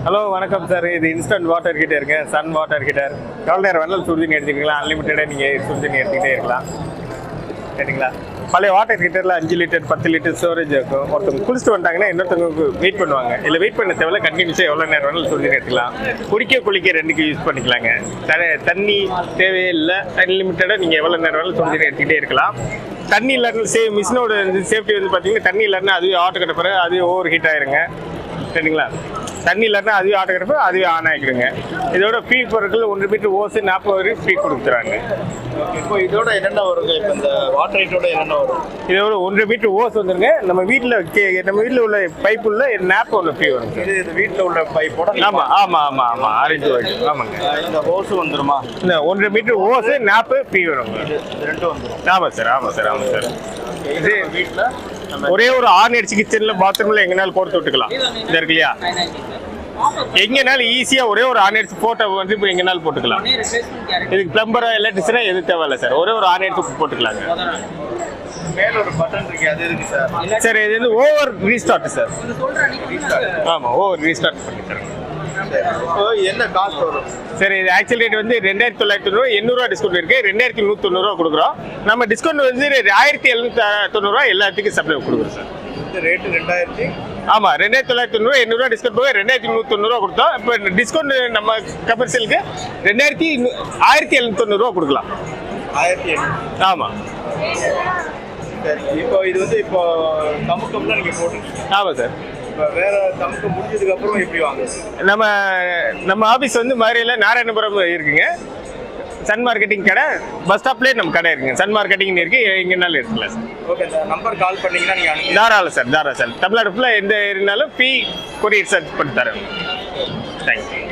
Hello வணக்கம் சார். இது இன்ஸ்டன்ட் வாட்டர் ஹீட்டருங்க, சன் வாட்டர் ஹீட்டர். எவ்வளோ நேரம் வேணாலும் சுடுதண்ணி எடுத்துக்கலாம், அன்லிமிட்டடாக நீங்கள் சுடுதண்ணி எடுத்துக்கிட்டே இருக்கலாம். சரிங்களா? பழைய வாட்டர் ஹீட்டரில் 5 லிட்டர் 10 லிட்டர் ஸ்டோரேஜ் இருக்கும். ஒருத்தவங்க குளிச்சுட்டு வந்தாங்கன்னா இன்னொருத்தவங்க வெயிட் பண்ணுவாங்க. இல்லை வெயிட் பண்ண தேவையில்ல, கண்டினியூஸாக எவ்வளோ நேரம் வேணாலும் சுடுதண்ணி எடுத்துக்கலாம். குளிக்க ரெண்டுக்கு யூஸ் பண்ணிக்கலாங்க. தண்ணி தேவையே இல்லை, அன்லிமிட்டடாக நீங்கள் எவ்வளோ நேரம் வேணாலும் சுடுதண்ணி எடுத்துக்கிட்டே இருக்கலாம். தண்ணி இல்லாட்டினா மிஷினோட சேஃப்டி வந்து பார்த்தீங்கன்னா, தண்ணி இல்லாட்டினா அதுவே ஆட்டோ கட்ட பிறகு அதுவே ஓவர் ஹீட் ஆயிருங்க. சரிங்களா? தண்ணி இல்லாட்டினா அதுவே ஆட்டோ கட்ட பிறகு அதுவே ஆன் ஆகிடுங்க. இதோட ஃபீட் பொருட்கள் 1 மீட்டர் ஓஸ் 40 வரைக்கும் ஃபீட் கொடுத்துறாங்க. இப்போ இதோட என்னென்ன வருங்க? இப்போ இந்த வாட்டர் ஹீட்டரோட என்னென்ன வரும்? இதோட 1 மீட்டர் ஓஸ் வந்துருங்க. நம்ம வீட்டில் உள்ள பைப் உள்ள நாப் ஒன்று ஃப்ரீ வரும். இது வீட்டில் உள்ள பைப்போட? ஆமாம் ஆரஞ்சு வாங்கி. ஆமாங்க. இந்த ஓஸ் வந்துருமா? இந்த 1 மீட்டர் ஓஸ் நாப்பு ஃப்ரீ வரும். ரெண்டும் வந்துடும். ஆமாம் சார். இது வீட்டில் ஒரே ஒரு ஆன் அடிச்சு கிச்சன்ல பாத்ரூம்ல எங்கனாலும் போட்டு விட்டுக்கலாம். இது இருக்கு இல்லையா, எங்கனாலும் ஈஸியா ஒரே ஒரு ஆன் அடிச்சு போட்டோ வந்து இப்போ எங்கனாலும் போட்டுக்கலாம். இதுக்கு பிளம்பரா எலக்ட்ரிஷனா எது தேவையில்ல சார், ஒரே ஒரு ஆன் அடிச்சு போட்டுக்கலாங்க. மேல ஒரு பட்டன் இருக்கு, அது இருக்கு சார். சார் இது வந்து ஓவர் ரீஸ்டார்ட் சார். ஆமா, ஓவர் ரீஸ்டார்ட் பண்ணி தரேன். என்ன காஸ்ட் வரும்? சரி, இது ஆக்சுவல் ரேட் வந்து 2990 800 டிஸ்கவுண்ட் இருக்கு. 2190 கொடுக்குறோம். நம்ம டிஸ்கவுண்ட் வந்து 1790 எல்லாத்துக்கும் சப்ளை கொடுக்குறோம் சார். ரேட்டு 2000. ஆமா, 2990 800 டிஸ்கவுண்ட் போக 2190 கொடுத்தோம். இப்போ டிஸ்கவுண்ட் நம்ம கமர்ஷியலுக்கு 1790 கொடுக்கலாம். 1800. ஆமா. சரி, இப்போ இது வந்து இப்போ தமுக்கம் தான் நீங்க போட்டுருக்கீங்க. ஆமா சார். வேற தமுக்கம் முடிஞ்சதுக்கு அப்புறம் எப்படி வாங்க? நம்ம ஆபீஸ் வந்து மதுரையில நாராயணபுரம் இருக்குங்க. சன் மார்க்கெட்டிங் கடை பஸ் ஸ்டாப்லேயே நம்ம கடை இருக்குங்க. சன் மார்க்கெட்டிங் இருக்கு, எங்கனாலும் இருக்குல்ல சார். ஓகே, இந்த நம்பர் கால் பண்ணீங்கன்னா நீங்க தாராளம் சார். தமிழ்நாடு ஃபுல்லாக எந்த ஏரியானாலும் ஃப்ரீ கொரியர் சர்ச் பண்ணி தரேன். தேங்க்யூ.